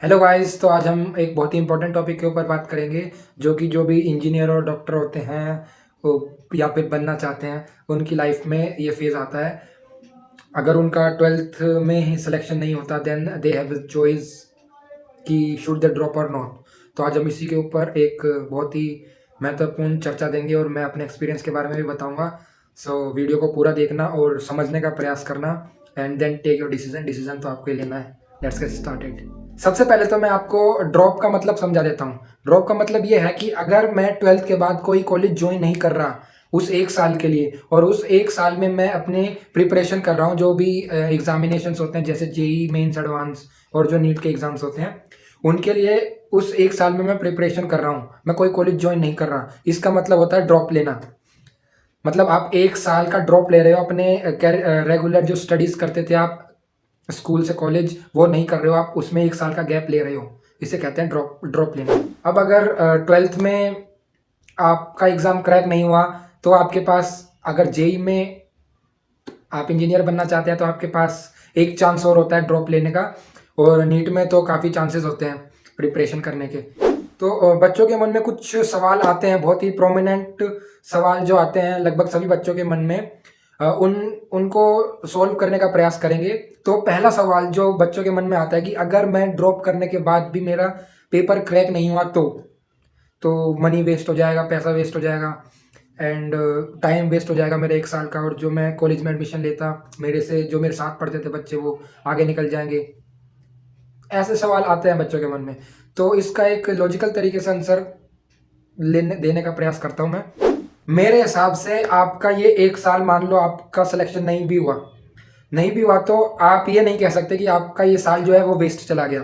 Hello guys. तो आज हम एक बहुत ही इंपॉर्टेंट टॉपिक के ऊपर बात करेंगे जो भी इंजीनियर और डॉक्टर होते हैं वो या फिर बनना चाहते हैं उनकी लाइफ में ये फेज़ आता है। अगर उनका 12th में ही सिलेक्शन नहीं होता देन दे हैव चॉइस कि शुड दे ड्रॉप और नॉट। तो आज हम इसी के ऊपर एक बहुत ही महत्वपूर्ण चर्चा देंगे और मैं अपने एक्सपीरियंस के बारे में भी बताऊंगा। सो वीडियो को पूरा देखना और समझने का प्रयास करना and then take your decision. Decision तो आपको ही लेना है। Let's get started. सबसे पहले तो मैं आपको ड्रॉप का मतलब समझा देता हूँ। ड्रॉप का मतलब ये है कि अगर मैं 12th के बाद कोई कॉलेज ज्वाइन नहीं कर रहा उस एक साल के लिए और उस एक साल में मैं अपने प्रिपरेशन कर रहा हूँ जो भी एग्जामिनेशंस होते हैं जैसे जेई मेंस एडवांस और जो नीट के एग्जाम्स होते हैं उनके लिए उस एक साल में मैं प्रिपरेशन कर रहा हूँ, मैं कोई कॉलेज ज्वाइन नहीं कर रहा। इसका मतलब होता है ड्रॉप लेना। मतलब आप एक साल का ड्रॉप ले रहे हो अपने रेगुलर जो स्टडीज करते थे आप स्कूल से कॉलेज वो नहीं कर रहे हो, आप उसमें एक साल का गैप ले रहे हो। इसे कहते हैं ड्रॉप लेना। अब अगर 12th में आपका एग्ज़ाम क्रैक नहीं हुआ तो आपके पास अगर जेई में आप इंजीनियर बनना चाहते हैं तो आपके पास एक चांस और होता है ड्रॉप लेने का। और नीट में तो काफ़ी चांसेस होते हैं प्रिपरेशन करने के। तो बच्चों के मन में कुछ सवाल आते हैं, बहुत ही प्रोमिनेंट सवाल जो आते हैं लगभग सभी बच्चों के मन में। उनको सॉल्व करने का प्रयास करेंगे। तो पहला सवाल जो बच्चों के मन में आता है कि अगर मैं ड्रॉप करने के बाद भी मेरा पेपर क्रैक नहीं हुआ तो मनी वेस्ट हो जाएगा, पैसा वेस्ट हो जाएगा एंड टाइम वेस्ट हो जाएगा मेरा एक साल का। और जो मैं कॉलेज में एडमिशन लेता मेरे से जो मेरे साथ पढ़ते थे बच्चे वो आगे निकल जाएंगे। ऐसे सवाल आते हैं बच्चों के मन में। तो इसका एक लॉजिकल तरीके से आंसर लेने देने का प्रयास करता हूँ मैं। मेरे हिसाब से आपका ये एक साल मान लो आपका सिलेक्शन नहीं भी हुआ तो आप ये नहीं कह सकते कि आपका ये साल जो है वो वेस्ट चला गया।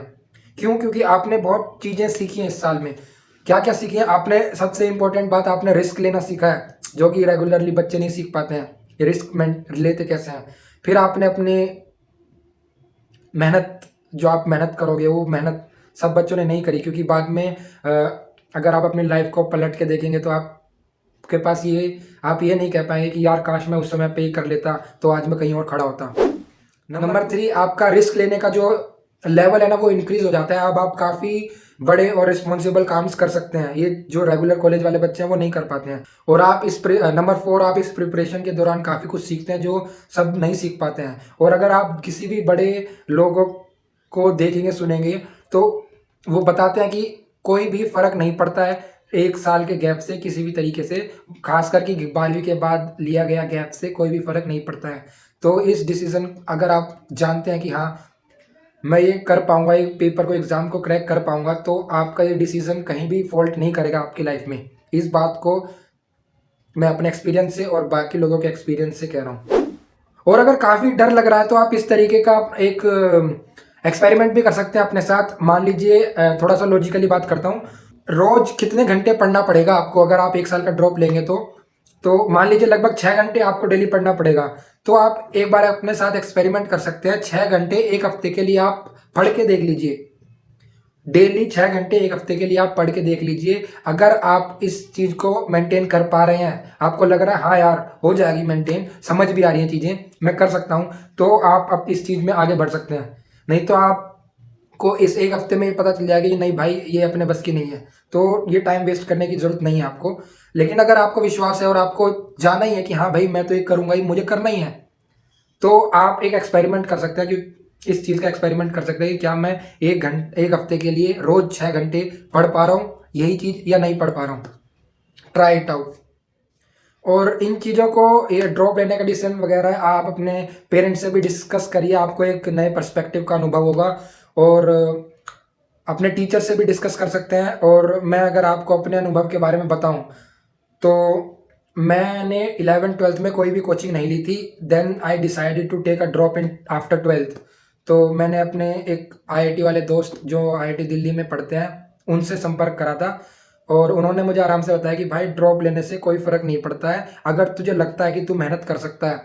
क्यों? क्योंकि आपने बहुत चीज़ें सीखी हैं इस साल में। क्या क्या सीखी है आपने? सबसे इंपॉर्टेंट बात, आपने रिस्क लेना सीखा है जो कि रेगुलरली बच्चे नहीं सीख पाते हैं। रिस्क में लेते कैसे हैं। फिर आपने अपने मेहनत, जो आप मेहनत करोगे वो मेहनत सब बच्चों ने नहीं करी, क्योंकि बाद में अगर आप अपनी लाइफ को पलट के देखेंगे तो आपके पास ये आप ये नहीं कह पाएंगे कि यार काश मैं उस समय पे ही कर लेता तो आज मैं कहीं और खड़ा होता। नंबर 3, आपका रिस्क लेने का जो लेवल है ना वो इंक्रीज हो जाता है। अब आप काफ़ी बड़े और रिस्पॉन्सिबल काम कर सकते हैं, ये जो रेगुलर कॉलेज वाले बच्चे हैं वो नहीं कर पाते हैं। और आप नंबर 4, आप इस प्रिपरेशन के दौरान काफ़ी कुछ सीखते हैं जो सब नहीं सीख पाते हैं। और अगर आप किसी भी बड़े लोगों को देखेंगे सुनेंगे तो वो बताते हैं कि कोई भी फर्क नहीं पड़ता है एक साल के गैप से किसी भी तरीके से, खास करके 12वीं के बाद लिया गया गैप से कोई भी फर्क नहीं पड़ता है। तो इस डिसीजन अगर आप जानते हैं कि हाँ मैं ये कर पाऊंगा, एक पेपर को एग्जाम को क्रैक कर पाऊंगा, तो आपका ये डिसीजन कहीं भी फॉल्ट नहीं करेगा आपकी लाइफ में। इस बात को मैं अपने एक्सपीरियंस से और बाकी लोगों के एक्सपीरियंस से कह रहा हूँ। और अगर काफ़ी डर लग रहा है तो आप इस तरीके का एक एक्सपेरिमेंट भी कर सकते हैं अपने साथ। मान लीजिए थोड़ा सा लॉजिकली बात करता हूँ। रोज कितने घंटे पढ़ना पड़ेगा आपको अगर आप एक साल का ड्रॉप लेंगे तो मान लीजिए लगभग 6 घंटे आपको डेली पढ़ना पड़ेगा। तो आप एक बार अपने साथ एक्सपेरिमेंट कर सकते हैं। 6 घंटे एक हफ्ते के लिए आप पढ़ के देख लीजिए। डेली 6 घंटे एक हफ्ते के लिए आप पढ़ के देख लीजिए। अगर आप इस चीज़ को मेंटेन कर पा रहे हैं, आपको लग रहा है हाँ यार हो जाएगी मेंटेन, समझ भी आ रही हैं चीज़ें, मैं कर सकता हूँ, तो आप अब इस चीज़ में आगे बढ़ सकते हैं। नहीं तो आपको इस एक हफ्ते में पता चल जाएगा कि नहीं भाई ये अपने बस की नहीं है, तो ये टाइम वेस्ट करने की ज़रूरत नहीं है आपको। लेकिन अगर आपको विश्वास है और आपको जाना ही है कि हाँ भाई मैं तो ये करूँगा ही, मुझे करना ही है, तो आप एक एक्सपेरिमेंट कर सकते हैं कि इस चीज़ का एक्सपेरिमेंट कर सकते हैं कि क्या मैं एक हफ्ते के लिए रोज 6 घंटे पढ़ पा रहा हूँ यही चीज़ या नहीं पढ़ पा रहा हूँ। Try it out. और इन चीज़ों को, ये ड्रॉप लेने का डिसीजन वगैरह आप अपने पेरेंट्स से भी डिस्कस करिए, आपको एक नए पर्सपेक्टिव का अनुभव होगा। और अपने टीचर से भी डिस्कस कर सकते हैं। और मैं अगर आपको अपने अनुभव के बारे में बताऊं तो मैंने 11th-12th में कोई भी कोचिंग नहीं ली थी। Then I decided to take a drop in after 12th। तो मैंने अपने एक आईआईटी वाले दोस्त जो आईआईटी दिल्ली में पढ़ते हैं उनसे संपर्क करा था और उन्होंने मुझे आराम से बताया कि भाई ड्रॉप लेने से कोई फ़र्क नहीं पड़ता है। अगर तुझे लगता है कि तू मेहनत कर सकता है,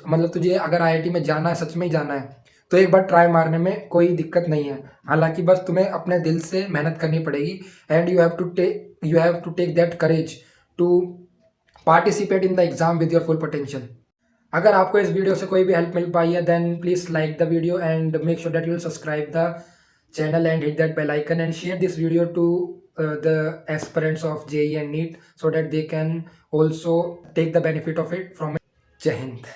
मतलब तुझे अगर आईआईटी में जाना है, सच में ही जाना है, तो एक बार ट्राई मारने में कोई दिक्कत नहीं है। हालांकि बस तुम्हें अपने दिल से मेहनत करनी पड़ेगी and you have to take that courage to participate in the exam with your full potential. अगर आपको इस वीडियो से कोई भी हेल्प मिल पाई है then please like the video and make sure that you will subscribe the channel and hit that bell icon and share this video to the aspirants of JEE and NEET so that they can also take the benefit of it from it. Jai Hind.